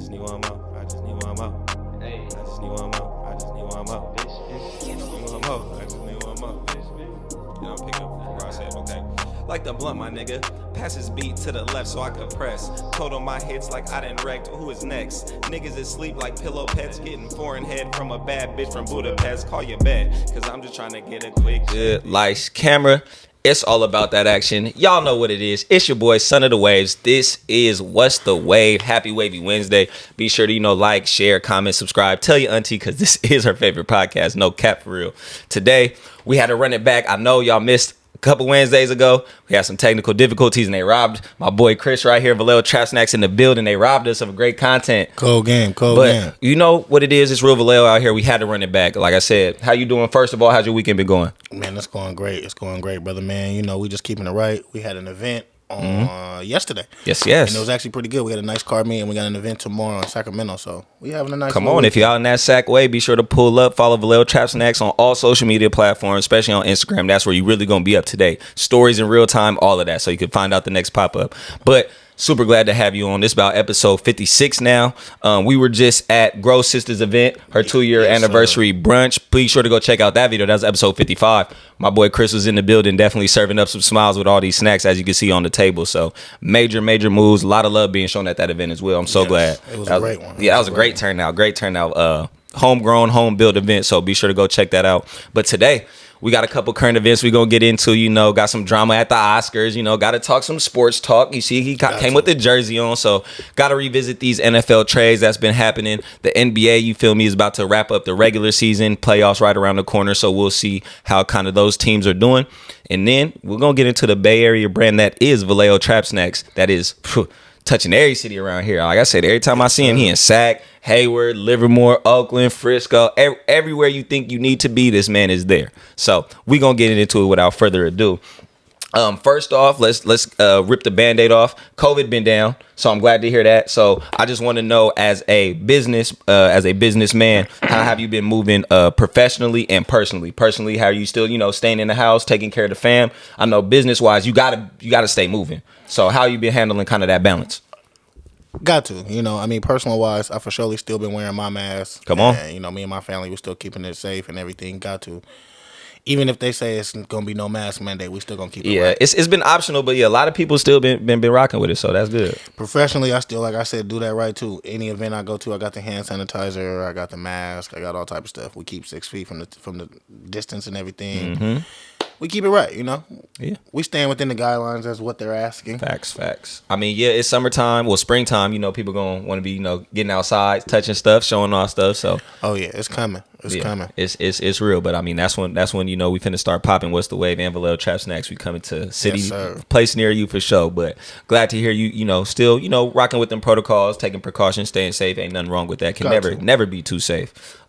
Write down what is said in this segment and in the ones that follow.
just need one more. I just need one more. Hey, I just need one more. I just need one more. I just need one more. I just need one more. You know, I'm picking up where I said, okay. Like the blunt, my nigga. Pass his beat to the left so I could press. Total my hits like I done wrecked. Who is next? Niggas is sleep like pillow pets. Getting foreign head from a bad bitch from Budapest. Call your bed, cause I'm just trying to get a quick good lights, camera. It's all about that action. Y'all know what it is. It's your boy, Son of the Waves. This is What's the Wave? Happy Wavy Wednesday. Be sure to, like, share, comment, subscribe. Tell your auntie, because this is her favorite podcast. No cap for real. Today, we had to run it back. I know y'all missed a couple Wednesdays ago. We had some technical difficulties, and they robbed my boy Chris right here, Vallejo TrapSnacks in the building. They robbed us of great content. Cold game. But you know what it is? It's real Vallejo out here. We had to run it back. Like I said, how you doing? First of all, how's your weekend been going? Man, it's going great. It's going great, brother, man. You know, we just keeping it right. We had an event on yesterday. Yes. And it was actually pretty good. We had a nice car meet, and we got an event tomorrow in Sacramento. So we having a nice Come on, weekend. if you're out in that Sac way, be sure to pull up, follow Vallejo TrapSnacks on all social media platforms, especially on Instagram. That's where you really going to be up to date. Stories in real time, all of that, so you can find out the next pop-up. But super glad to have you on. This is about episode 56 now. We were just at Grow Sister's event, her 2-year anniversary brunch. Please sure to go check out that video. That was episode 55. My boy Chris was in the building, definitely serving up some smiles with all these snacks, as you can see on the table. So major moves. A lot of love being shown at that event as well. I'm so glad. It was a great one. Yeah, that was a great turnout. Great turnout. Homegrown, home-built event. So be sure to go check that out. But today, we got a couple current events we're going to get into, got some drama at the Oscars, got to talk some sports talk. You see, he came with the jersey on, so got to revisit these NFL trades that's been happening. The NBA, you feel me, is about to wrap up the regular season, playoffs right around the corner, so we'll see how kind of those teams are doing. And then we're going to get into the Bay Area brand that is Vallejo TrapSnacks, that is touching every city around here. Like I said, every time I see him, he in Sac, Hayward, Livermore, Oakland, Frisco, everywhere you think you need to be, this man is there. So we gonna get into it without further ado. First off, let's rip the Band-Aid off. COVID been down, so I'm glad to hear that. So I just want to know, as a businessman, how have you been moving professionally and personally? Personally, how are you still staying in the house, taking care of the fam? I know business-wise, you gotta stay moving. So how you been handling kind of that balance? Got to. Personal-wise, I for surely still been wearing my mask. Come on. And, me and my family, we still keeping it safe and everything. Got to. Even if they say it's gonna be no mask mandate, we still gonna keep it. Yeah, right. It's been optional, but a lot of people still been rocking with it, so that's good. Professionally, I still, like I said, do that right too. Any event I go to, I got the hand sanitizer, I got the mask, I got all type of stuff. We keep 6 feet from the distance and everything. Mm-hmm. We keep it right, Yeah. We stand within the guidelines as what they're asking. Facts. It's summertime. Well, springtime. People gonna want to be getting outside, touching stuff, showing off stuff. So. Oh yeah, it's coming. It's coming. It's real. But that's when we finna start popping. What's the Wave and Vallejo TrapSnacks? We coming to city place near you for sure. But glad to hear you still rocking with them protocols, taking precautions, staying safe. Ain't nothing wrong with that. Can never be too safe.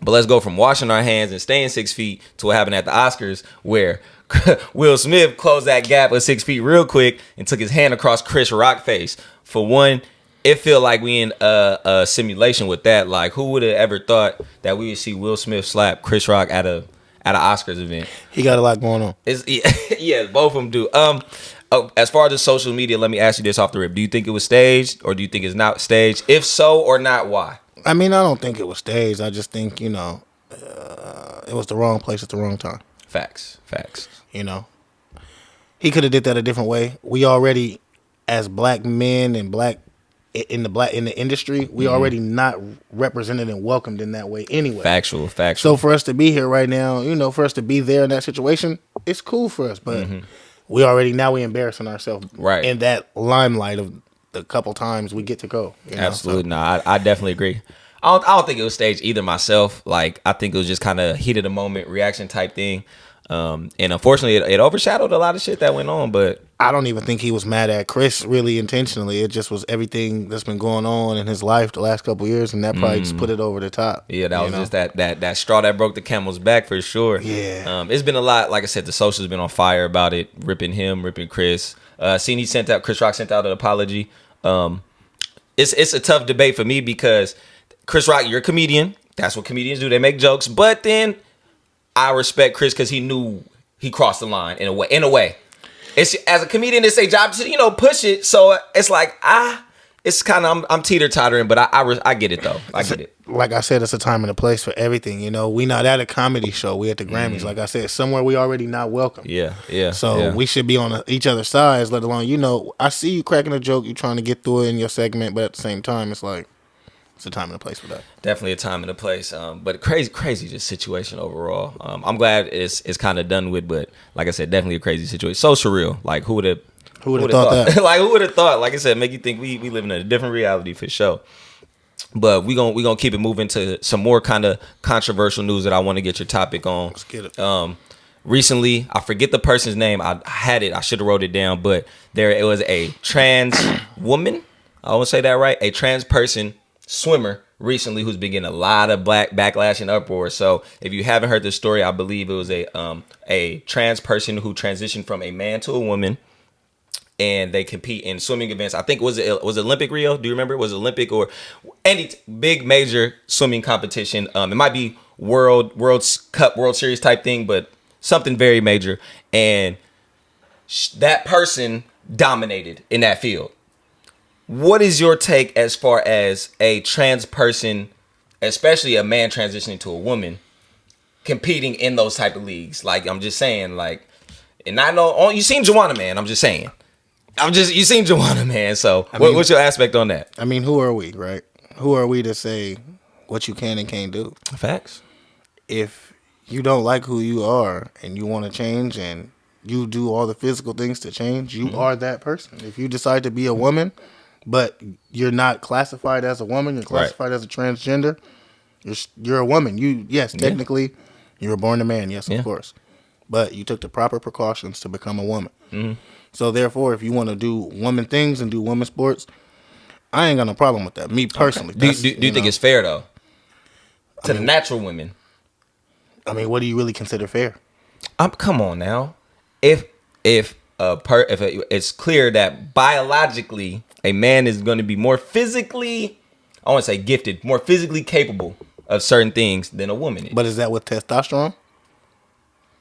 But let's go from washing our hands and staying 6 feet to what happened at the Oscars, where Will Smith closed that gap of 6 feet real quick and took his hand across Chris Rock's face. For one, it feel like we in a simulation with that. Like, who would have ever thought that we would see Will Smith slap Chris Rock at an Oscars event? He got a lot going on. Yeah, both of them do. As far as the social media, let me ask you this off the rip. Do you think it was staged, or do you think it's not staged? If so or not, why? I don't think it was staged. I just think, it was the wrong place at the wrong time. Facts. He could have did that a different way. We already, as black men and black in the industry, we already not represented and welcomed in that way anyway. Factual. So for us to be here right now, for us to be there in that situation, it's cool for us. But we embarrassing ourselves in that limelight of the couple times we get to go. Absolutely. No, I definitely agree. I don't think it was staged either myself. Like, I think it was just kind of heat of the moment reaction type thing. And unfortunately, it overshadowed a lot of shit that went on. But I don't even think he was mad at Chris really intentionally. It just was everything that's been going on in his life the last couple of years, and that probably just put it over the top. Yeah, that was just that straw that broke the camel's back for sure. Yeah. It's been a lot. Like I said, the social's been on fire about it, ripping him, ripping Chris. Chris Rock sent out an apology. It's a tough debate for me because Chris Rock, you're a comedian. That's what comedians do. They make jokes. But then I respect Chris because he knew he crossed the line in a way. It's, as a comedian, it's a job to push it. So it's like it's kind of I'm teeter-tottering, but I get it though. I get it. Like I said, it's a time and a place for everything. We not at a comedy show. We at the Grammys. Like I said, somewhere we already not welcome. Yeah. So we should be on each other's sides. Let alone, I see you cracking a joke. You trying to get through it in your segment, but at the same time, it's like it's a time and a place for that. Definitely a time and a place. But crazy just situation overall. I'm glad it's kind of done with, but like I said, definitely a crazy situation. So surreal. Like who would have thought that? Like who would have thought? Like I said, make you think we live in a different reality for sure. But we gonna keep it moving to some more kind of controversial news that I want to get your topic on. Let's get it. Recently, I forget the person's name. I had it. I should have wrote it down. But it was a trans woman. I want to say that right. A trans person swimmer recently who's been getting a lot of backlash and uproar. So if you haven't heard this story, I believe it was a trans person who transitioned from a man to a woman. And they compete in swimming events. I think was Olympic Rio. Do you remember? Was it Olympic or any big major swimming competition? It might be World Cup, World Series type thing, but something very major. And that person dominated in that field. What is your take as far as a trans person, especially a man transitioning to a woman, competing in those type of leagues? Like I'm just saying, like, and I know you seen Joanna, man. I'm just saying. You seen Joanna, man. So what's your aspect on that? I mean, who are we, right? Who are we to say what you can and can't do? Facts. If you don't like who you are and you want to change and you do all the physical things to change, you are that person. If you decide to be a woman, but you're not classified as a woman, you're classified as a transgender, you're a woman. Technically, you were born a man, yes, of course. But you took the proper precautions to become a woman. Mm-hmm. So therefore, if you want to do woman things and do woman sports, I ain't got no problem with that. Me personally. Okay. Do you think it's fair though? The natural women. I mean, what do you really consider fair? Come on now. If it's clear that biologically a man is going to be more physically, I want to say gifted, more physically capable of certain things than a woman is. But is that with testosterone?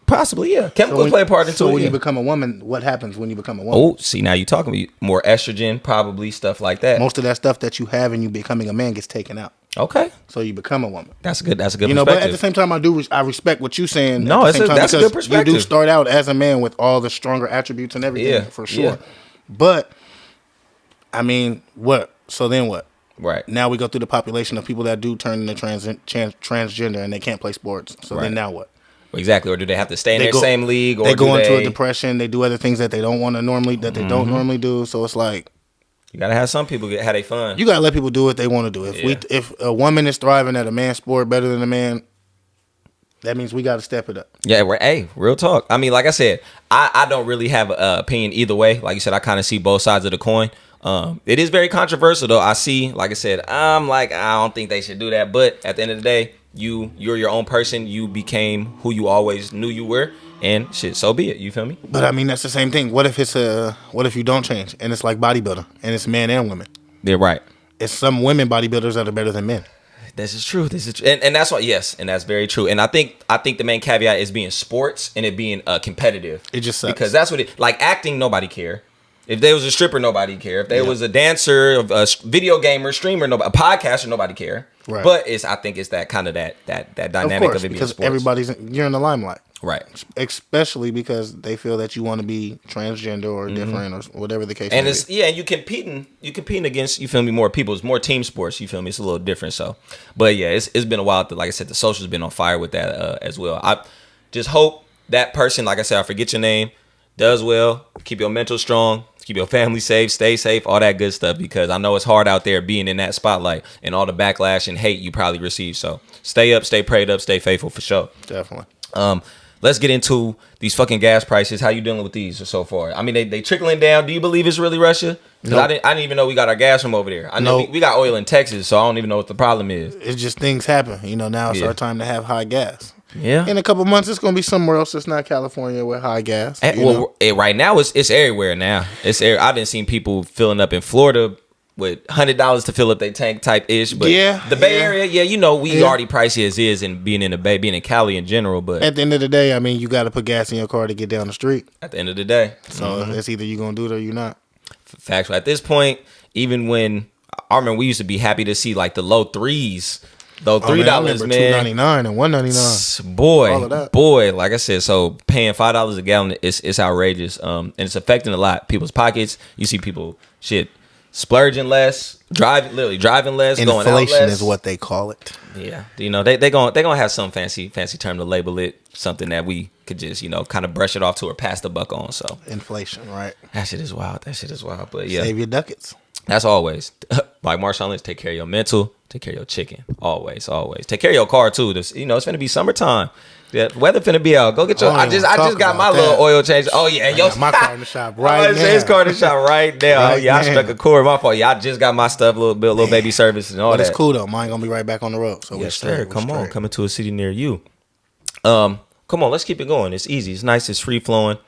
Possibly, yeah. Chemicals play a part into it. So when you become a woman, what happens when you become a woman? Oh, see, now you're talking about more estrogen, probably, stuff like that. Most of that stuff that you have in you becoming a man gets taken out. Okay. So you become a woman. That's a good perspective. But at the same time, I respect what you're saying. No, that's a good perspective. You do start out as a man with all the stronger attributes and everything, for sure. Yeah. But, I mean, what? So then what? Right. Now we go through the population of people that do turn into transgender and they can't play sports. So then now what? Exactly. Or do they have to stay in their same league? Or they go into a depression. They do other things that they don't want to normally, they don't normally do. So it's like, you gotta have some people have their fun. You gotta let people do what they want to do. If a woman is thriving at a man's sport better than a man, that means we gotta step it up. Yeah, real talk. I mean, like I said, I don't really have an opinion either way. Like you said, I kind of see both sides of the coin. It is very controversial though. I see, like I said, I'm like, I don't think they should do that. But at the end of the day, you're your own person. You became who you always knew you were, and shit, so be it. You feel me? But I mean, that's the same thing. What if you don't change and it's like bodybuilding and it's men and women? They're right. It's some women bodybuilders that are better than men. This is true. And that's what, yes, and that's very true. And I think the main caveat is being sports and it being competitive. It just sucks. Because that's what like acting, nobody care. If there was a stripper, nobody care. If there was a dancer, a video gamer, streamer, a podcaster, nobody care. Right. But I think it's that kind of that dynamic of it being sports. You're in the limelight. Right. Especially because they feel that you want to be transgender or different or whatever the case may be. And you competing against, you feel me, more people. It's more team sports, you feel me? It's a little different. So, but yeah, it's been a while. Like I said, the social's been on fire with that as well. I just hope that person, like I said, I forget your name, does well, keep your mental strong, keep your family safe, stay safe, all that good stuff, because I know it's hard out there being in that spotlight and all the backlash and hate you probably receive. So stay up, stay prayed up, stay faithful for sure. Definitely. Let's get into these fucking gas prices. How you dealing with these so far? I mean, they trickling down. Do you believe it's really Russia? Because I didn't even know we got our gas from over there. I know we got oil in Texas, so I don't even know what the problem is. It's just things happen. Now it's our time to have high gas. Yeah. In a couple months, it's going to be somewhere else that's not California with high gas. Right now, it's everywhere now. I didn't see people filling up in Florida with $100 to fill up their tank type ish. But the Bay Area, we already pricey as is, and being in the Bay, being in Cali in general. But at the end of the day, I mean, you got to put gas in your car to get down the street. At the end of the day. So it's either you're going to do it or you're not. Factual. At this point, even when I remember, we used to be happy to see like the low threes, though $3, man. $2.99 and $1.99. Boy, like I said, so paying $5 a gallon it's outrageous. And it's affecting a lot people's pockets. You see people splurging less, driving less, going out less. Inflation is what they call it. Yeah, they gonna have some fancy term to label it, something that we could just kind of brush it off to or pass the buck on. So inflation, right? That shit is wild. But yeah, save your ducats. That's always like Marshawn Lynch. Take care of your mental. Take care of your chicken. Always. Take care of your car too. It's finna be summertime. Yeah, weather finna be out. Go get your. I just got my little oil change. Oh yeah, my car in the shop right now. His car in the shop right now. I struck a chord. My fault. Yeah, I just got my stuff. Little baby service and all that. It's cool though. Mine gonna be right back on the road. So yes, sir. Come on, coming to a city near you. Come on, let's keep it going. It's easy. It's nice. It's free flowing.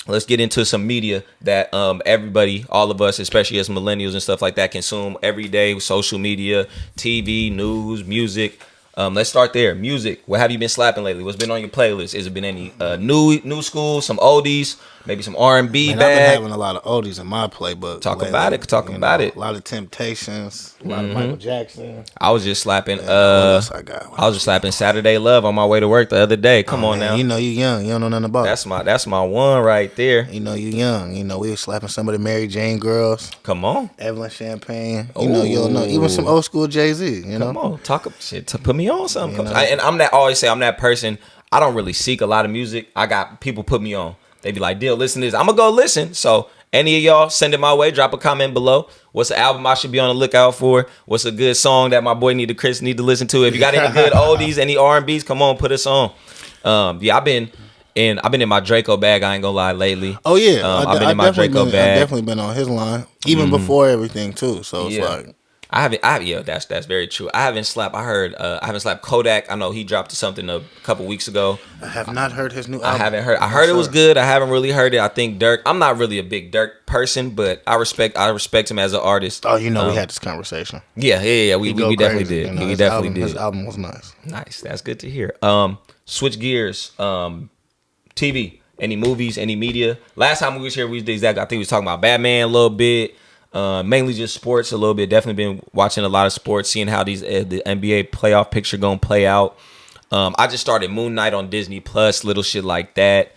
Let's get into some media that everybody, all of us, especially as millennials and stuff like that, consume every day. Social media, TV, news, music. Let's start there. Music. What have you been slapping lately? What's been on your playlist? Has it been any new school, some oldies, maybe some R&B? I've been having a lot of oldies in my playbook. Talk about it. A lot of Temptations, a lot of Michael Jackson. I was just slapping. What else I got? I was just slapping Saturday Love on my way to work the other day. Come on now. You know you young. You don't know nothing about it. That's my one right there. You know you young. We were slapping some of the Mary Jane girls. Come on. Evelyn Champagne. You don't know. Even some old school Jay-Z. Come on. Talk shit. Put me on something. And I'm that person. I don't really seek a lot of music. I got people put me on. They be like, "Deal, listen to this." I'm gonna go listen. So any of y'all, send it my way. Drop a comment below. What's the album I should be on the lookout for? What's a good song that my boy Chris need to listen to? If you got any good oldies, any R&Bs, come on, put us on. I've been in my Draco bag. I ain't gonna lie lately. Oh yeah, I've been in my Draco bag. I've definitely been on his line, even before everything too. So it's like. That's very true. I haven't slapped Kodak. I know he dropped something a couple weeks ago. I have not heard his new album. I haven't heard. I heard it was good. I haven't really heard it. I think Dirk. I'm not really a big Dirk person, but I respect him as an artist. Oh, we had this conversation. Yeah. We definitely did. We definitely did. His album was nice. Nice. That's good to hear. Switch gears. TV. Any movies? Any media? Last time we was here, I think we was talking about Batman a little bit. Mainly just sports a little bit. Definitely been watching a lot of sports, seeing how the NBA playoff picture gonna play out. I just started Moon Knight on Disney Plus, little shit like that.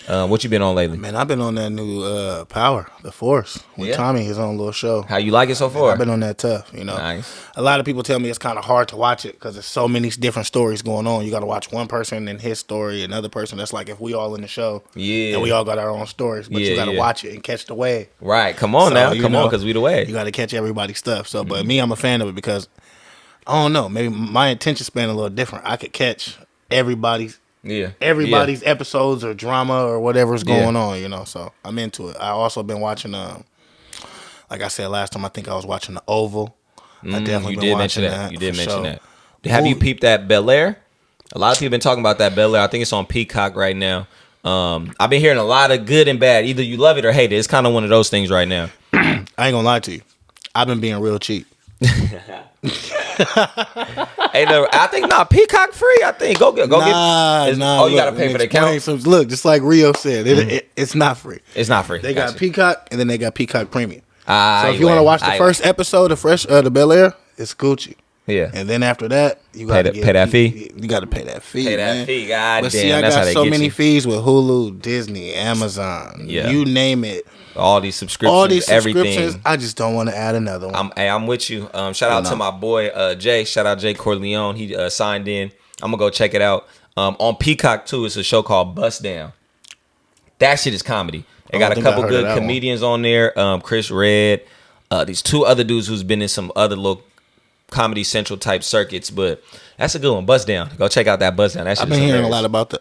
What you been on lately? Man, I've been on that new Power, The Force, with Tommy, his own little show. How you like it so far? I've been on that tough, Nice. A lot of people tell me it's kind of hard to watch it because there's so many different stories going on. You got to watch one person and his story, another person. That's like if we all in the show, and we all got our own stories, but you got to watch it and catch the wave. Right, come on now, come on, because we the wave. You got to catch everybody's stuff. So, but me, I'm a fan of it because I don't know, maybe my attention span a little different. I could catch everybody's episodes or drama or whatever's going on, so I'm into it. I also been watching like I said last time, I think I was watching The Oval. I definitely been watching that. You did mention that. Have you peeped that Bel Air? A lot of people been talking about that Bel Air. I think it's on Peacock right now. I've been hearing a lot of good and bad. Either you love it or hate it. It's kind of one of those things right now. I ain't gonna lie to you. I've been being real cheap. Hey, no, I think Peacock free. I think go get. Oh, you gotta pay for the account. Look, just like Rio said, it's not free. It's not free. They got Peacock and then they got Peacock Premium. So if you want to watch the first episode of the Bel Air, it's Gucci. Yeah. And then after that, you got to pay that fee. You got to pay that fee. Pay that man. fee. God but damn. See, I that's got how they so get many you. fees with Hulu, Disney, Amazon. Yeah. You name it. All these subscriptions, everything. I just don't want to add another one. I'm with you. Shout out to my boy Jay. Shout out Jay Corleone. He signed in. I'm gonna go check it out. On Peacock too, it's a show called Bust Down. That shit is comedy. They got a couple good comedians on there. Chris Redd. These two other dudes who's been in some other little Comedy Central type circuits, but that's a good one. Bust Down. Go check out that Bust Down. That shit I've been hearing a lot about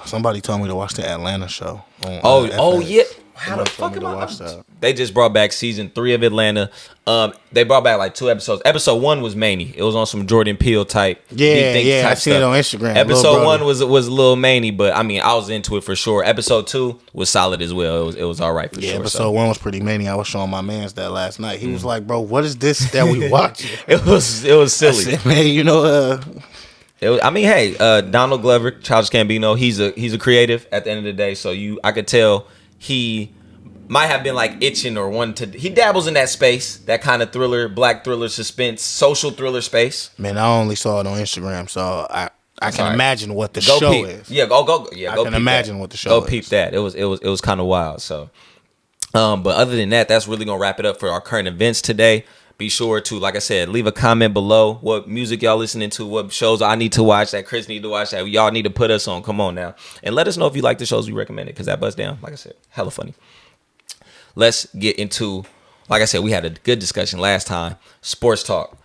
somebody told me to watch the Atlanta show. Oh yeah. How the fuck am I? They just brought back season 3 of Atlanta. They brought back like 2 episodes. Episode 1 was Manny. It was on some Jordan Peele type. I seen it on Instagram. Episode 1 was a little Manny, but I mean I was into it for sure. Episode 2 was solid as well. It was all right for sure. Episode 1 was pretty Manny. I was showing my man's that last night. He was like, "Bro, what is this that we watching?" It was silly. I said, man, Donald Glover, Childish Gambino, he's a creative at the end of the day. So I could tell he might have been like itching or wanting to. He dabbles in that space, that kind of thriller, black thriller, suspense, social thriller space. Man, I only saw it on Instagram, so I can imagine what the go show peep. is. Yeah, go. Yeah, I can imagine what the show is. Go peep that. It was kind of wild. So, but other than that, that's really gonna wrap it up for our current events today. Be sure to, like I said, leave a comment below what music y'all listening to, what shows I need to watch, that Chris need to watch, that y'all need to put us on. Come on now. And let us know if you like the shows we recommended, because that Bust Down, like I said, hella funny. Let's get into, like I said, we had a good discussion last time. Sports talk.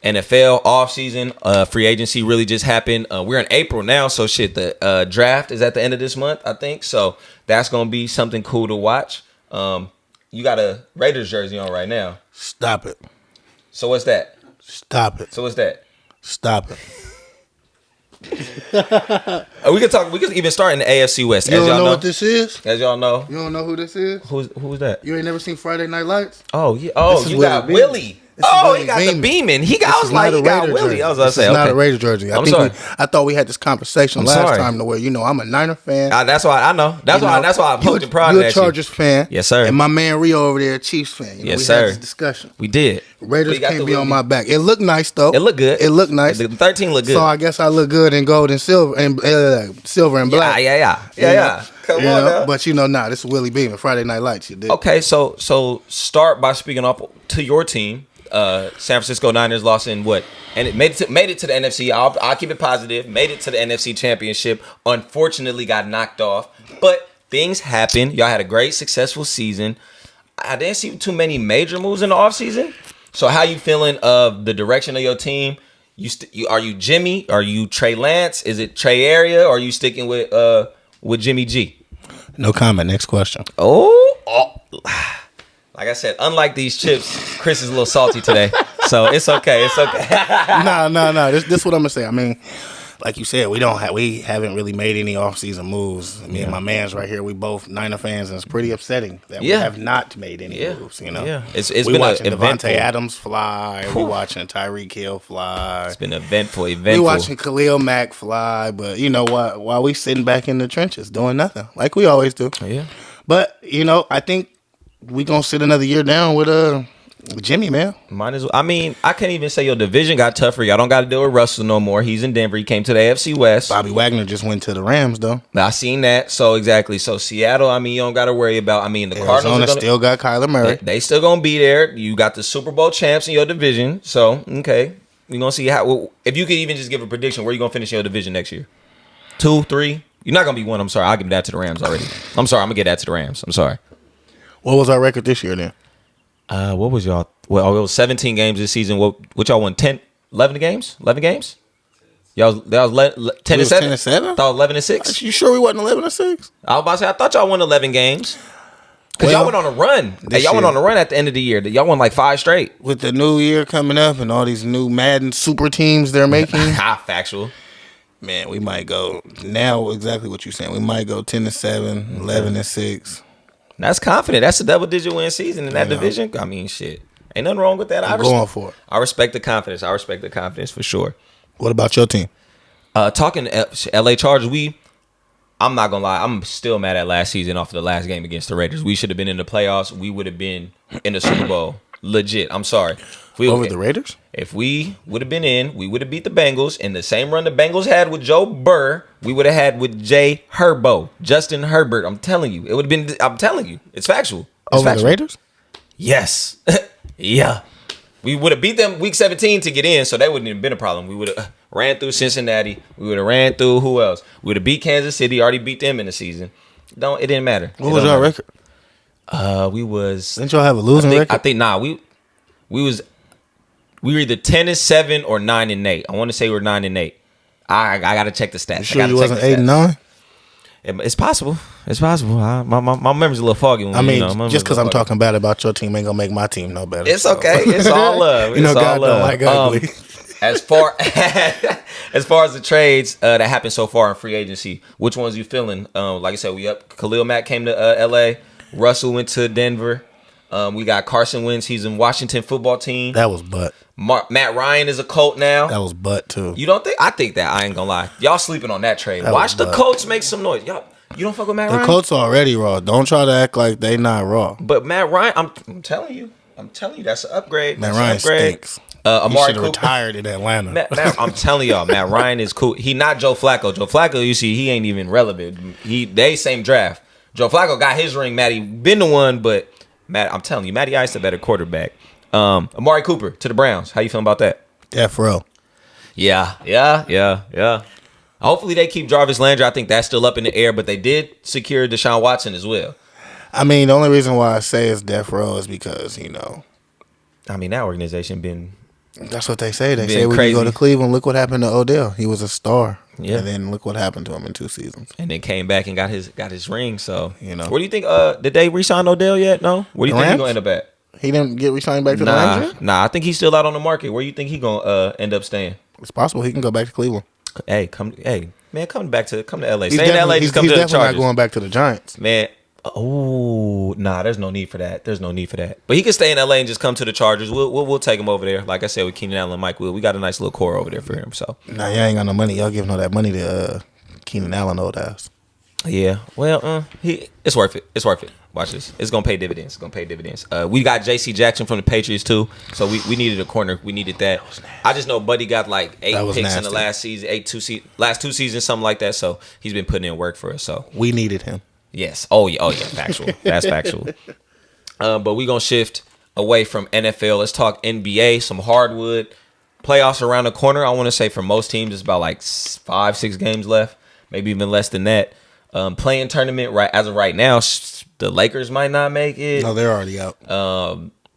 NFL offseason, free agency really just happened. We're in April now, so shit, the draft is at the end of this month, I think. So that's going to be something cool to watch. You got a Raiders jersey on right now. Stop it. So what's that? Stop it. So what's that? Stop it. We can even start in the AFC West. You don't know what this is? As y'all know. You don't know who this is? Who's that? You ain't never seen Friday Night Lights? Oh, yeah. Oh, you got Willie. Oh, he got the Beeman. He got Willie. I was gonna say, it's not a Raiders jersey. I thought we had this conversation last time to where I'm a Niner fan. That's why I know. That's why I'm poking pride at you. You're a Chargers fan, yes sir. And my man Rio over there, a Chiefs fan. Yes we sir. had this discussion. We did. Raiders can't be on my back. It looked nice though. It looked good. It looked nice. The 13 looked good. So I guess I look good in gold and silver and black. Yeah. Come on now. But this is Willie Beeman, Friday Night Lights. You did. Okay, so start by speaking up to your team. San Francisco Niners lost in what? And it made it to the NFC. I'll keep it positive. Made it to the NFC Championship. Unfortunately, got knocked off. But things happen. Y'all had a great, successful season. I didn't see too many major moves in the offseason. So how you feeling of the direction of your team? Are you Jimmy? Are you Trey Lance? Is it Trey Area? Or are you sticking with Jimmy G? No comment. Next question. Oh. Like I said, unlike these chips, Chris is a little salty today. So it's okay. No. This is what I'm gonna say. I mean, like you said, we haven't really made any offseason moves. Me and my man's right here, we both Niner fans, and it's pretty upsetting that we have not made any moves. Yeah. It's we been watching eventful. Devontae Adams fly. We watching Tyreek Hill fly. It's been eventful. We watching Khalil Mack fly. But you know what? While we sitting back in the trenches doing nothing, like we always do. Yeah. But I think we gonna sit another year down with Jimmy, man. Might as well. I mean, I can't even say your division got tougher. Y'all don't got to deal with Russell no more. He's in Denver. He came to the AFC West. Bobby Wagner just went to the Rams, though. I seen that. So exactly. So Seattle, I mean, you don't got to worry about. I mean, the Cardinals still got Kyler Murray. They still gonna be there. You got the Super Bowl champs in your division. So okay, we gonna see how. If you could even just give a prediction, where you gonna finish in your division next year? 2, 3. You're not gonna be 1. I'm sorry. I'll give that to the Rams already. I'm sorry. I'm gonna get that to the Rams. I'm sorry. What was our record this year then? What was y'all? Well, it was 17 games this season. What y'all won? 10, 11 games? 11 games? Y'all was 10 and 7? 10 and 7? Thought 11 and 6. You sure we wasn't 11 and 6? I was about to say, I thought y'all won 11 games. Because y'all went on a run. Y'all went on a run at the end of the year. Y'all won like 5 straight. With the new year coming up and all these new Madden super teams they're making. Factual. Man, we might go now exactly what you're saying. We might go 10 and 7, 11 and 6. That's confident. That's a double-digit win season in that division. I mean, shit. Ain't nothing wrong with that. I'm going for it. I respect the confidence. I respect the confidence for sure. What about your team? Talking LA Chargers, I'm not going to lie. I'm still mad at last season off of the last game against the Raiders. We should have been in the playoffs. We would have been in the Super Bowl. Legit. I'm sorry. Over the Raiders? If we would have been in, we would have beat the Bengals. In the same run the Bengals had with Joe Burr, we would have had with Jay Herbo, Justin Herbert. I'm telling you. It would have been, I'm telling you. It's factual. Over the Raiders? Yes. Yeah. We would have beat them week 17 to get in, so that wouldn't have been a problem. We would have ran through Cincinnati. We would have ran through who else? We would have beat Kansas City, already beat them in the season. It didn't matter. What was our record? Didn't y'all have a losing record? I think we were either 10 and 7 or 9 and 8. I want to say we're 9 and 8. I gotta check the stats. You sure you wasn't 8 and 9? It's possible. It's possible. My memory's a little foggy. Just because I'm talking bad about your team ain't gonna make my team no better. It's okay. It's all love. God don't like ugly. As far as the trades that happened so far in free agency, which ones you feeling? Like I said, we up. Khalil Mack came to L.A. Russell went to Denver. We got Carson Wentz. He's in Washington football team. That was butt. Matt Ryan is a Colt now. That was butt too. You don't think? I think that. I ain't gonna lie. Y'all sleeping on that trade. Watch the Colts make some noise. You don't fuck with Matt The Ryan? Colts are already raw. Don't try to act like they not raw. But Matt Ryan, I'm telling you, that's an upgrade. Matt Ryan stinks. He Amari should have Cooper retired in Atlanta. I'm telling y'all, Matt Ryan is cool. He not Joe Flacco. Joe Flacco, you see, he ain't even relevant. They same draft. Joe Flacco got his ring. Matty been the one, but Matt, I'm telling you, Matty Ice a better quarterback. Amari Cooper to the Browns. How you feeling about that? F-Row. Yeah. Hopefully they keep Jarvis Landry. I think that's still up in the air, but they did secure Deshaun Watson as well. I mean, the only reason why I say it's death row is because, I mean, that organization been... That's what they say. They Being say when crazy. you go to Cleveland, look what happened to Odell. He was a star. Yeah. And then look what happened to him in 2 seasons. And then came back and got his ring. So, Where do you think, did they re-sign Odell yet? No? Where do you think he's going to end up at? He didn't get re-signed back to the Rams yet? Nah, I think he's still out on the market. Where you think he going to end up staying? It's possible he can go back to Cleveland. Come to LA. He's Stay in LA, just come to the definitely Chargers. not going back to the Giants. Man, there's no need for that. But he can stay in LA and just come to the Chargers. We'll take him over there. Like I said, with Keenan Allen and Mike Will, we got a nice little core over there for him. So Nah, y'all ain't got no money. Y'all giving all that money to Keenan Allen old ass. yeah, well, it's worth it. Watch this. It's gonna pay dividends. We got J.C. Jackson from the Patriots too. So we needed a corner. We needed that. I just know Buddy got like 8 picks in the last season, last 2 seasons, something like that. So he's been putting in work for us. So we needed him. yes. Oh yeah. Factual. That's factual. But we gonna shift away from NFL. Let's talk NBA. Some hardwood playoffs around the corner. I want to say for most teams, it's about like 5-6 games left, maybe even less than that. Playing tournament right as of right now, the Lakers might not make it. No, they're already out.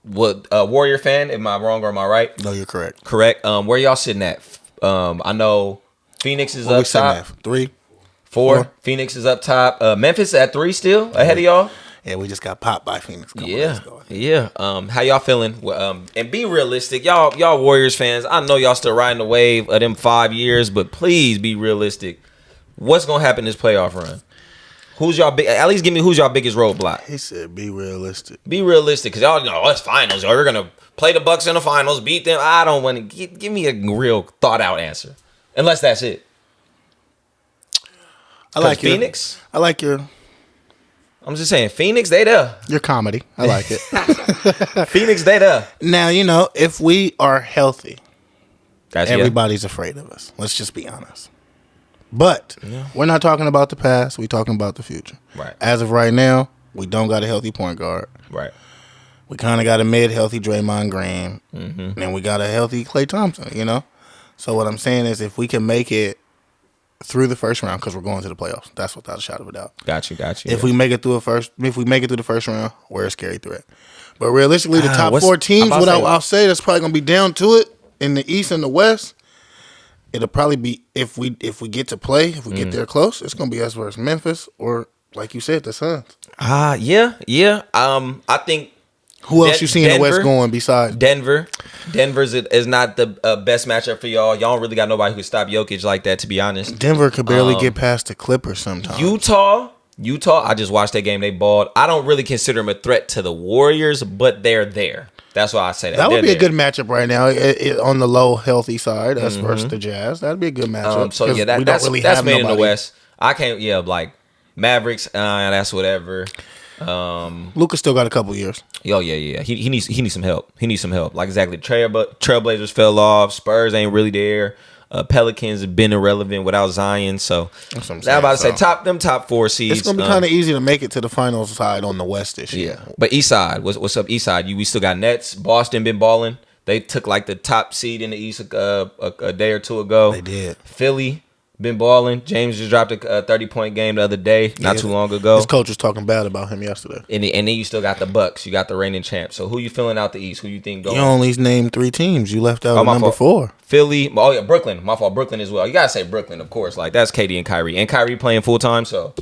Warrior fan? Am I wrong or am I right? No, you're correct. Correct. Where y'all sitting at? I know Phoenix is up top. 3, 4. Phoenix is up top. Memphis at 3 still ahead of y'all. Yeah, we just got popped by Phoenix. Yeah. How y'all feeling? And be realistic, y'all Warriors fans. I know y'all still riding the wave of them 5 years, but please be realistic. What's gonna happen this playoff run? Who's y'all big? At least give me who's y'all biggest roadblock. He said, "Be realistic." Be realistic, because y'all know it's finals. You're gonna play the Bucks in the finals, beat them. I don't want to give me a real thought out answer, unless that's it. I like Phoenix. I like your. I'm just saying, Phoenix, they there. Your comedy. I like it. Phoenix, they there. Now, if we are healthy, That's everybody's afraid of us. Let's just be honest. But we're not talking about the past. We're talking about the future. Right. As of right now, we don't got a healthy point guard. Right. We kind of got a mid-healthy Draymond Green. Mm-hmm. And we got a healthy Klay Thompson, So what I'm saying is if we can make it through the first round, because we're going to the playoffs, that's without a shadow of a doubt. Got you. If we make it through the first round, we're a scary threat. But realistically, the top 4 teams, I'll say that's probably going to be down to it in the East and the West. It'll probably be if we get to play, if we get there close, it's gonna be us versus Memphis or, like you said, the Suns. Yeah. I think who else you see in the West going besides Denver? Denver's is not the best matchup for y'all. Y'all don't really got nobody who can stop Jokic like that, to be honest. Denver could barely get past the Clippers sometimes. Utah. I just watched that game. They balled. I don't really consider them a threat to the Warriors, but they're there. That's why I say that. That would be a good matchup right now on the low healthy side. Us versus the Jazz. That'd be a good matchup. That's made in the West. I can't. Yeah, like Mavericks. That's whatever. Luka still got a couple years. Oh yeah. He needs some help. Like exactly. Trailblazers fell off. Spurs ain't really there. Pelicans have been irrelevant without Zion. So now I'm about to say top 4 seeds. It's gonna be kind of easy to make it to the finals side on the West this year. Yeah, but East Side, what's up? East Side, we still got Nets. Boston been balling. They took like the top seed in the East a day or two ago. They did. Philly been balling. James just dropped a 30-point game the other day, not too long ago. His coach was talking bad about him yesterday. And then you still got the Bucks. You got the reigning champs. So who you feeling out the East? Who you think going? You only named 3 teams. You left out number 4. Philly. Oh yeah, Brooklyn. My fault. Brooklyn as well. You gotta say Brooklyn, of course. Like that's KD and Kyrie. And Kyrie playing full time. So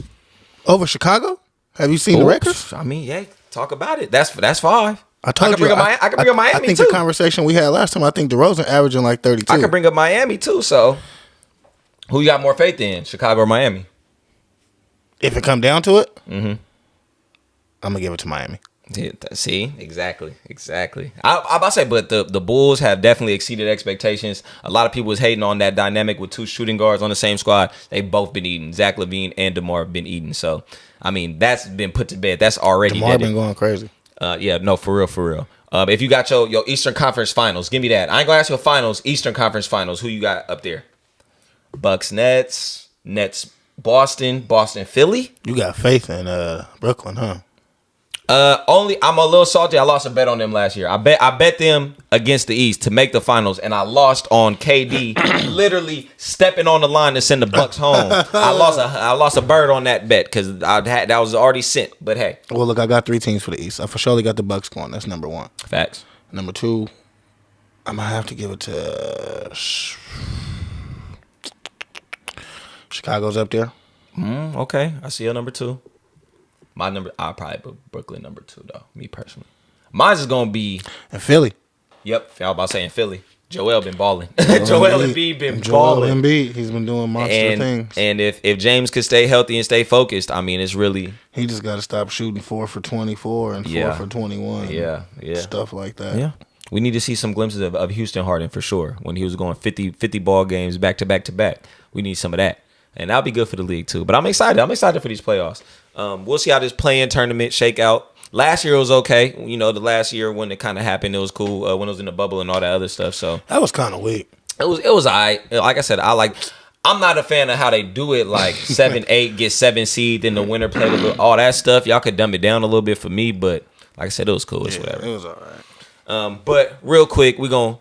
over Chicago? Have you seen the records? I mean, yeah. Talk about it. That's 5. I told you. I could bring up Miami I think too. the conversation we had last time. I think DeRozan averaging like 32. I could bring up Miami too. So who you got more faith in, Chicago or Miami? If it come down to it, I'm gonna give it to Miami. Yeah, see, exactly. I about to say, but the Bulls have definitely exceeded expectations. A lot of people was hating on that dynamic with two shooting guards on the same squad. They've both been eating. Zach LaVine and DeMar have been eating. So, I mean, that's been put to bed. That's already DeMar been going crazy. Yeah, no, for real. If you got your Eastern Conference Finals, give me that. I ain't gonna ask you finals. Eastern Conference Finals. Who you got up there? Bucks, Nets, Boston, Philly. You got faith in Brooklyn, huh? I'm a little salty. I lost a bet on them last year. I bet them against the East to make the finals, and I lost on KD literally stepping on the line to send the Bucks home. I lost a bird on that bet because that was already sent. But hey, well, look, I got 3 teams for the East. I for surely got the Bucks going. That's number 1. Facts. Number 2, I'm gonna have to give it to Chicago's up there. Okay, I see your number 2. My number, I'll probably put Brooklyn number 2 though. Me personally, mine's is gonna be in Philly. Yep, I was about saying Philly. Joel been balling. Joel Embiid been balling. Embiid, he's been doing monster things. And if James could stay healthy and stay focused, I mean, it's really he just got to stop shooting 4 for 24 and 4 for 21. Yeah, stuff like that. Yeah, we need to see some glimpses of Houston Harden for sure when he was going 50 ball games back to back. We need some of that, and that'll be good for the league too. But I'm excited. I'm excited for these playoffs. We'll see how this play-in tournament shake out. Last year was okay. You know, the last year when it kind of happened, it was cool when it was in the bubble and all that other stuff. So that was kind of weak. It was all right. Like I said, I'm not a fan of how they do it. Like 7-8 get 7 seed, then the winner play all that stuff. Y'all could dumb it down a little bit for me, but like I said, it was cool. It's whatever. It was all right. But real quick, we're gonna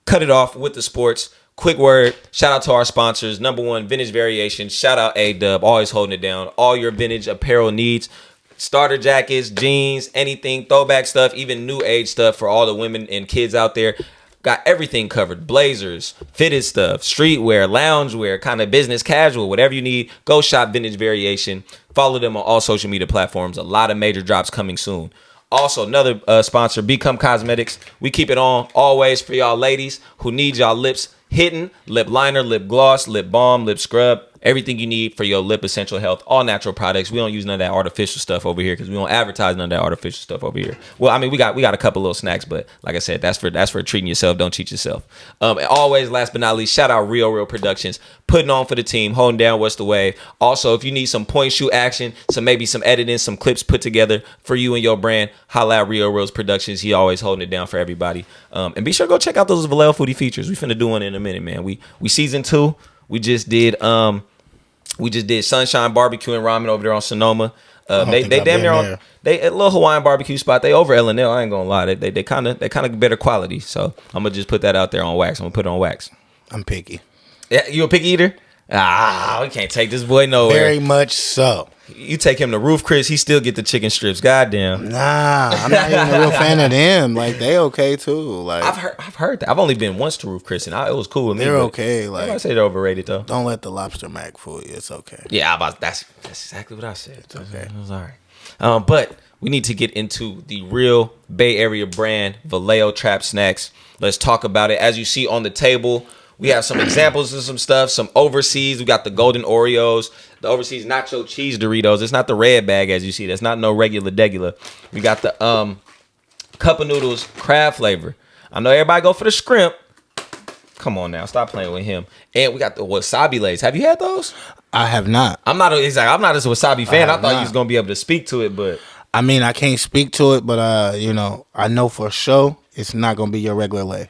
cut it off with the sports. Quick word, shout out to our sponsors. Number 1, Vintage Variation. Shout out A-Dub, always holding it down. All your vintage apparel needs. Starter jackets, jeans, anything, throwback stuff, even new age stuff for all the women and kids out there. Got everything covered. Blazers, fitted stuff, streetwear, loungewear, kind of business casual, whatever you need. Go shop Vintage Variation. Follow them on all social media platforms. A lot of major drops coming soon. Also, another sponsor, Become Cosmetics. We keep it on always for y'all ladies who need y'all lips hitting, lip liner, lip gloss, lip balm, lip scrub, everything you need for your lip essential health. All natural products. We don't use none of that artificial stuff over here because we don't advertise none of that artificial stuff over here. Well, I mean, we got a couple little snacks, but like I said, that's for treating yourself. Don't cheat yourself. And always, last but not least, shout out Real Productions, putting on for the team, holding down What's the Wave. Also, if you need some point shoot action, maybe some editing, some clips put together for you and your brand, holla at Real Productions. He always holding it down for everybody. And be sure to go check out those Vallejo Foodie features. We finna do one in a minute, man. We season 2. We just did Sunshine Barbecue and Ramen over there on Sonoma. They damn near on they a little Hawaiian barbecue spot. They over L&L. I ain't gonna lie. They kind of better quality. So I'm gonna just put that out there on wax. I'm gonna put it on wax. I'm picky. Yeah, you a picky eater? We can't take this boy nowhere. Very much so. You take him to Roof Chris, he still get the chicken strips. Goddamn. Nah, I'm not even a real fan of them. Like they okay too. Like I've heard that. I've only been once to Roof Chris and it was cool with me. They're okay. Like I say they're overrated though. Don't let the lobster mac fool you. It's okay. Yeah, that's exactly what I said. It's okay. It was all right. But we need to get into the real Bay Area brand, Vallejo TrapSnacks. Let's talk about it. As you see on the table, we have some examples of some stuff, some overseas. We got the golden Oreos, the overseas nacho cheese Doritos. It's not the red bag as you see. That's not no regular degular. We got the cup of noodles crab flavor. I know everybody go for the shrimp. Come on now, stop playing with him. And we got the wasabi lays. Have you had those? I have not. I'm not a wasabi fan. I thought you was gonna be able to speak to it, but I mean I can't speak to it, but I know for sure it's not gonna be your regular lay.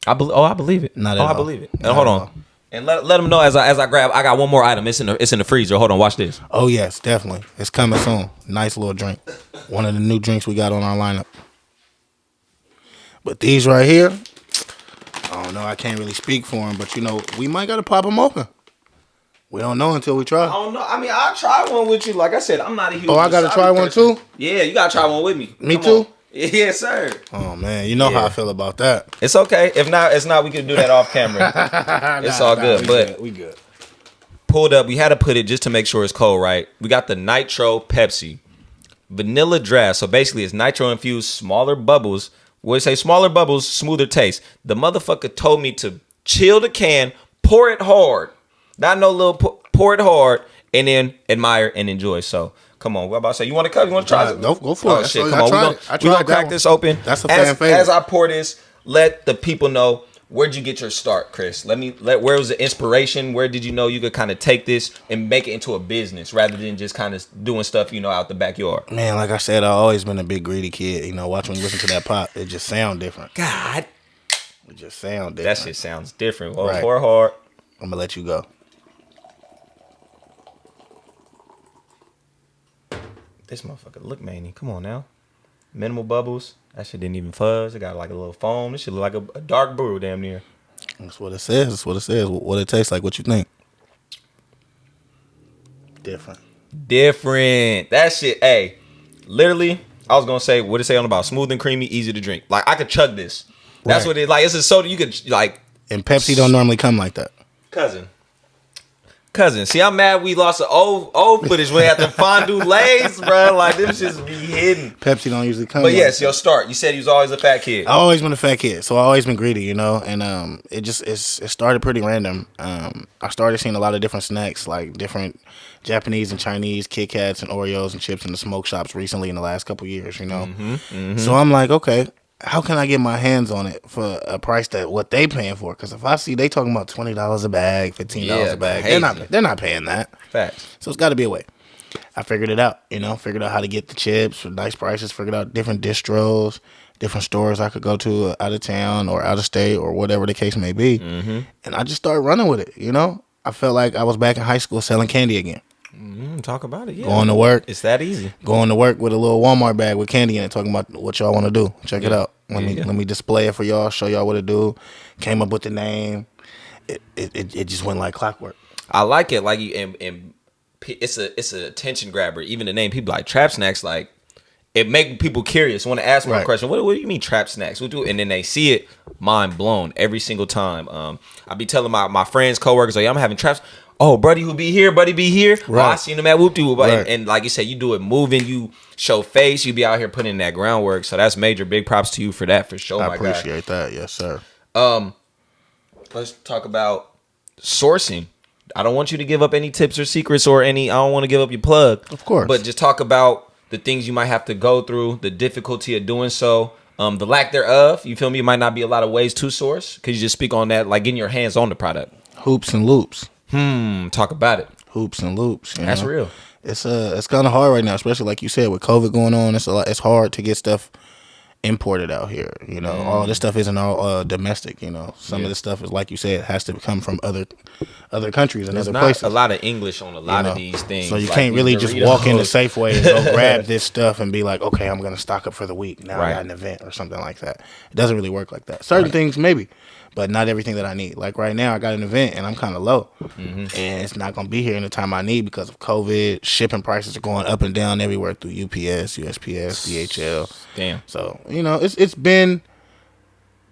I believe it. Not at all. I believe it. Hold on. And let them know as I grab. I got one more item. It's in the freezer. Hold on. Watch this. Oh yes, definitely. It's coming soon. Nice little drink. One of the new drinks we got on our lineup. But these right here, I don't know. I can't really speak for them, but we might gotta pop them open. We don't know until we try. I don't know. I mean, I'll try one with you. Like I said, I'm not a huge. Oh, I gotta try one too. Yeah, you gotta try one with me. Me too. Yes, sir. Oh man, you know how I feel about that. It's okay. If not, we can do that off camera. It's all good. But we good. Pulled up. We had to put it just to make sure it's cold, right? We got the Nitro Pepsi, vanilla draft. So basically, it's nitro infused, smaller bubbles. What do you say? Smaller bubbles, smoother taste. The motherfucker told me to chill the can, pour it hard, not no little. Pour it hard, and then admire and enjoy. So Come on, what about to say? You want to cut? You want to try it? Go for it. Oh shit! Come on, we're gonna crack this open. That's a fan favorite. As I pour this, let the people know. Where'd you get your start, Chris? Where was the inspiration? Where did you know you could kind of take this and make it into a business rather than just kind of doing stuff, out the backyard? Man, like I said, I've always been a big greedy kid. Watch when you listen to that pop, it just sound different. God. It just sound different. That shit sounds different. Well, Right. pour hard. I'm going to let you go. This motherfucker look manny. Come on now. Minimal bubbles. That shit didn't even fuzz. It got like a little foam. This shit look like a dark brew damn near. That's what it says. That's what it says. What it tastes like. What you think? Different. That shit, hey. Literally, I was going to say, what it say on about? Smooth and creamy, easy to drink. Like, I could chug this. That's what it is. Like, it's a soda you could, like. And Pepsi don't normally come like that. Cousin, see, I'm mad we lost the old footage when we had the fondue lays, bro. Like, them shits be hidden. But don't usually come. But yes, your start. You said you was always a fat kid. I always been a fat kid, so I always been greedy, And it started pretty random. I started seeing a lot of different snacks, like different Japanese and Chinese Kit Kats and Oreos and chips in the smoke shops recently in the last couple years, So I'm like, okay, how can I get my hands on it for a price that what they paying for? Because if I see they talking about $20 a bag, $15 a bag, they're not paying that. Facts. So it's got to be a way. I figured it out, figured out how to get the chips for nice prices, figured out different distros, different stores I could go to out of town or out of state or whatever the case may be. And I just started running with it, I felt like I was back in high school selling candy again. Talk about it, yeah. Going to work. It's that easy. Going to work with a little Walmart bag with candy in it, talking about what y'all want to do. Check it out. Let me display it for y'all, show y'all what to do. Came up with the name. It just went like clockwork. I like it. Like and it's a attention grabber. Even the name, people like TrapSnacks, like it make people curious. Want to ask more question. What do you mean TrapSnacks? What do? And then they see it, mind blown every single time. I be telling my friends, coworkers, like I'm having traps. Oh, buddy, who be here? Buddy, be here. Right. Oh, I seen him at Whoop De Whoop. Right. And like you said, you do it moving. You show face. You be out here putting in that groundwork. So that's major. Big props to you for that, for sure. I appreciate that. Yes, sir. Let's talk about sourcing. I don't want you to give up any tips or secrets or any. I don't want to give up your plug. Of course. But just talk about the things you might have to go through, the difficulty of doing so, the lack thereof. You feel me? It might not be a lot of ways to source. Could you just speak on that, like getting your hands on the product? Hoops and loops. Talk about it. Hoops and loops. That's real. It's kind of hard right now, especially like you said with COVID going on. It's hard to get stuff imported out here. All this stuff isn't all domestic. Some of this stuff is like you said has to come from other countries and other places. A lot of English on a lot of these things. So you can't really just walk into Safeway and go grab this stuff and be like, okay, I'm gonna stock up for the week. Now I got an event or something like that. It doesn't really work like that. Certain things maybe. But not everything that I need. Like right now, I got an event and I'm kind of low. And it's not going to be here in the time I need because of COVID. Shipping prices are going up and down everywhere through UPS, USPS, DHL. Damn. So, it's been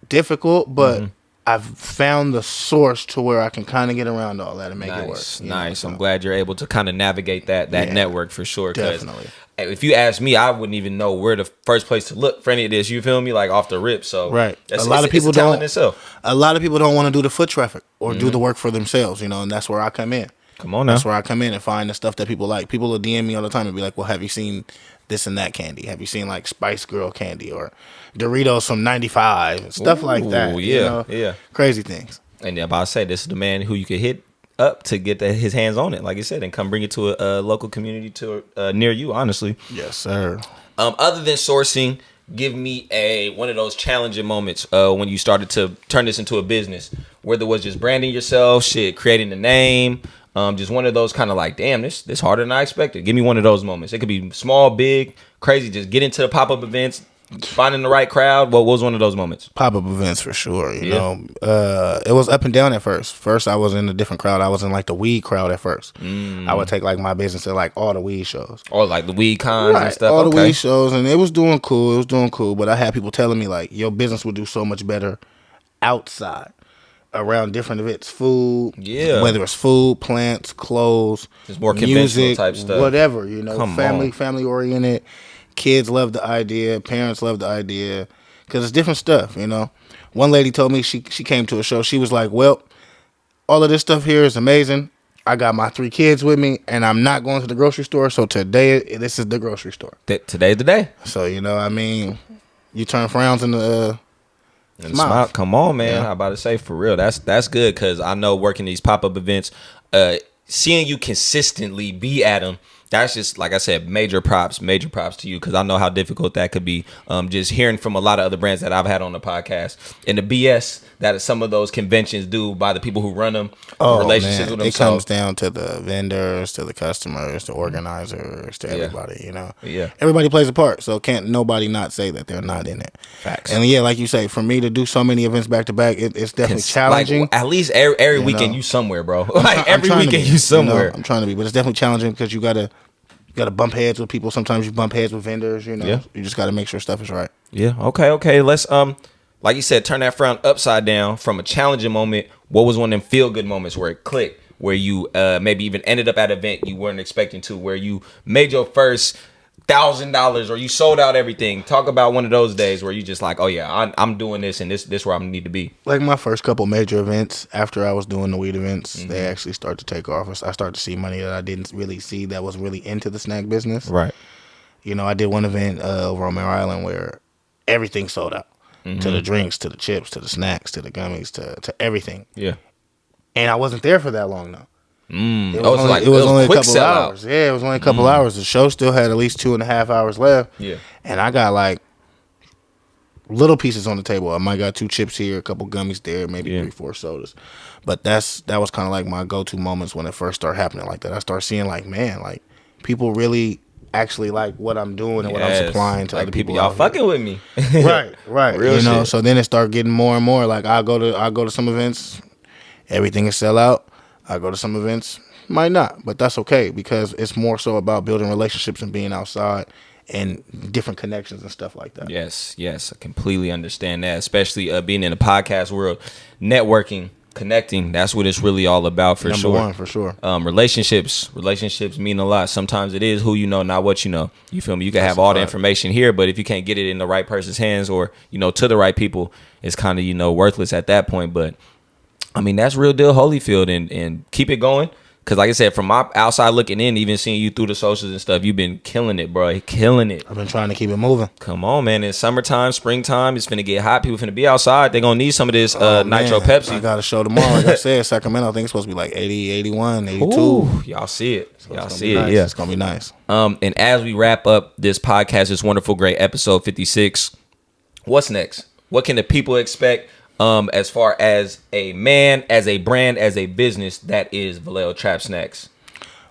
difficult, but I've found the source to where I can kind of get around all that and make it work. Nice. I'm glad you're able to kind of navigate that network for sure. Definitely. If you ask me, I wouldn't even know where the first place to look for any of this. You feel me? Like off the rip. So a lot of people don't want to do the foot traffic or do the work for themselves. And that's where I come in. Come on now. That's where I come in and find the stuff that people like. People will DM me all the time and be like, well, have you seen this and that candy? Have you seen like Spice Girl candy or Doritos from 95? Stuff like that. Yeah. Crazy things. And I'm about to say, this is the man who you could hit up to get his hands on it, like I said, and come bring it to a local community near you, honestly. Yes, sir. Other than sourcing, give me one of those challenging moments when you started to turn this into a business, whether it was just branding yourself, creating the name, just one of those kind of like, damn, this harder than I expected. Give me one of those moments. It could be small, big, crazy. Just get into the pop-up events, finding the right crowd. What was one of those moments? Pop-up events for sure. You know, it was up and down at first. First, I was in a different crowd. I was in like the weed crowd at first. I would take like my business to like all the weed shows. Or like the weed cons and stuff. All the weed shows, and it was doing cool. But I had people telling me like, your business would do so much better outside around different events, food, whether it's food, plants, clothes, just more conventional music, type stuff, whatever, family oriented. Kids love the idea, parents love the idea, because it's different stuff. One lady told me she came to a show. She was like, well, all of this stuff here is amazing. I got my 3 kids with me, and I'm not going to the grocery store. So today, this is the grocery store. Today's the day. So I mean, you turn frowns into And smile. Come on, man. Yeah. I'm about to say, for real. That's good, because I know working these pop-up events, seeing you consistently be at them, that's just, like I said, major props to you, because I know how difficult that could be. Just hearing from a lot of other brands that I've had on the podcast, and the BS that some of those conventions do by the people who run them, relationships man. with them. It comes down to the vendors, to the customers, the organizers, to everybody. Yeah. Everybody plays a part, so can't nobody not say that they're not in it. Facts. And like you say, for me to do so many events back to back, it's definitely challenging. Like, at least every weekend you somewhere, bro. Like every weekend you somewhere. I'm trying to be, but it's definitely challenging because you gotta bump heads with people. Sometimes you bump heads with vendors. You just gotta make sure stuff is right. Yeah. Okay. Let's like you said, turn that frown upside down. From a challenging moment, what was one of them feel good moments where it clicked, where you maybe even ended up at an event you weren't expecting to, where you made your first $1,000 or you sold out everything? Talk about one of those days where you just like, oh yeah, I'm doing this, and this where I need to be. Like my first couple major events after I was doing the weed events, they actually start to take off. I started to see money that I didn't really see that was really into the snack business. Right. I did one event over on Mare Island where everything sold out. To the drinks, to the chips, to the snacks, to the gummies, to everything. Yeah. And I wasn't there for that long though. It was only a quick couple hours. Yeah, it was only a couple hours. The show still had at least 2.5 hours left. Yeah. And I got like little pieces on the table. I might got 2 chips here, a couple gummies there, maybe 3-4 sodas. But that was kind of like my go-to moments when it first started happening like that. I started seeing like, man, like people really actually like what I'm doing and what I'm supplying to other people. Y'all fucking with me. Right. Real shit. So then it started getting more and more. Like I go to some events, everything is sell out. I go to some events, might not, but that's okay because it's more so about building relationships and being outside and different connections and stuff like that. Yes, I completely understand that, especially being in the podcast world, networking, connecting. That's what it's really all about, for Number sure. one, for sure. Relationships mean a lot. Sometimes it is who you know, not what you know. You feel me? You can have all the information here, but if you can't get it in the right person's hands or to the right people, it's kind of worthless at that point. But I mean, that's real deal Holyfield, and keep it going. Because like I said, from my outside looking in, even seeing you through the socials and stuff, you've been killing it, bro. Killing it. I've been trying to keep it moving. Come on, man. It's summertime, springtime. It's finna get hot. People finna be outside. They're going to need some of this Nitro Pepsi. I got a show tomorrow. Like I said, Sacramento, I think it's supposed to be like 80, 81, 82. Ooh, y'all see it. So y'all see it, nice. yeah. It's going to be nice. And as we wrap up this podcast, this wonderful, great episode 56, what's next? What can the people expect? As far as a man, as a brand, as a business that is Vallejo TrapSnacks?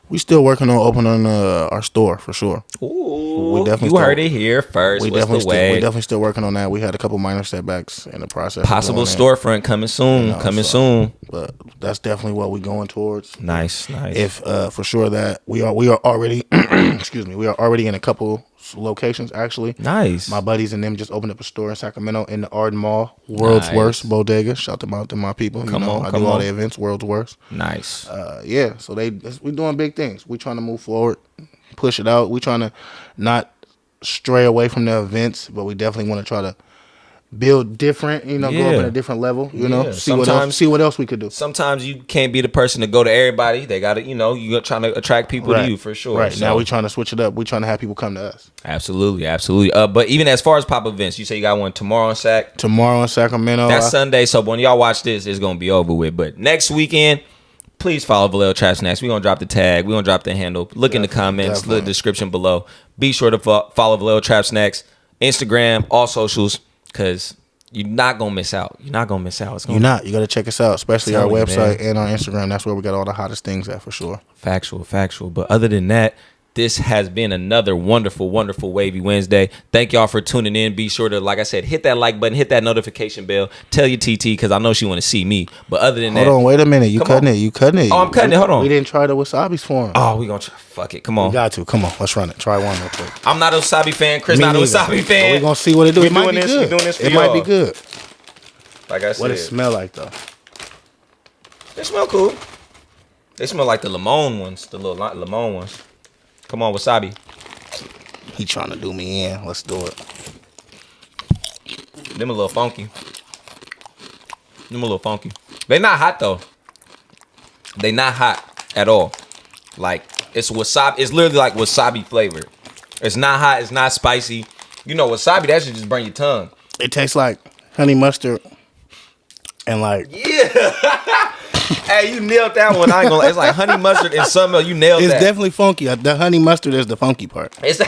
We still working on opening our store for sure. Ooh, you heard it here first. We definitely still working on that. We had a couple minor setbacks in the process. Possible storefront coming soon. But that's definitely what we're going towards. Nice. If for sure that we are already excuse me, we are already in a couple locations actually. Nice. My buddies and them just opened up a store in Sacramento in the Arden Mall. World's Worst Bodega. Shout them out to my people. I do all the events. World's Worst. Nice. So we doing big things. We trying to move forward, push it out. We trying to not stray away from the events, but we definitely want to try to build different, go up at a different level, see what else we could do. Sometimes you can't be the person to go to everybody. They got to, you're trying to attract people to you for sure. Right. So, now we're trying to switch it up. We're trying to have people come to us. Absolutely. But even as far as pop events, you say you got one tomorrow in Sacramento. That's Sunday. So when y'all watch this, it's going to be over with. But next weekend, please follow Vallejo TrapSnacks. We're going to drop the tag. We're going to drop the handle. Look in the comments, the description below. Be sure to follow Vallejo TrapSnacks, Instagram, all socials. Because you're not going to miss out. You're not going to miss out. You got to check us out, especially our website and our Instagram. That's where we got all the hottest things at for sure. Factual. But other than that, this has been another wonderful, wonderful Wavy Wednesday. Thank y'all for tuning in. Be sure to, like I said, hit that like button, hit that notification bell. Tell your TT because I know she want to see me. But other than that. Hold on, wait a minute. You cutting it. Oh, I'm cutting it. Hold on. We didn't try the wasabi's for him. Oh, we going to try. Fuck it. Come on. We got to. Come on. Let's run it. Try one real quick. I'm not a wasabi fan. Chris not a wasabi fan. We're going to see what it do. We doing this for It y'all. might be good. Like I said. What it smell like, though? They smell cool. They smell like the lemon ones. The little lemon ones. Come on, wasabi. He trying to do me in. Let's do it. Them a little funky. They not hot, though. They not hot. at all. Like it's wasabi. It's literally like wasabi flavored. It's not hot. It's not spicy. You know, wasabi that should just burn your tongue. It tastes like honey mustard and like Hey, you nailed that one. I ain't gonna. It's like honey mustard and something else. You nailed it's that. definitely funky. The honey mustard is the funky part. It's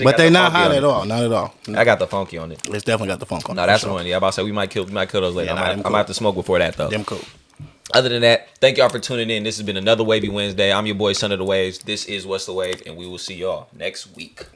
But they not hot at all. Not at all. I got the funky on it. It's definitely got the funk on it. No, that's for the sure. one. Yeah, I'm about to say we might kill those later. Yeah, I might have to smoke before that though. Them cool. Other than that, thank y'all for tuning in. This has been another Wavy Wednesday. I'm your boy, Son of the Waves. This is What's the Wave, and we will see y'all next week.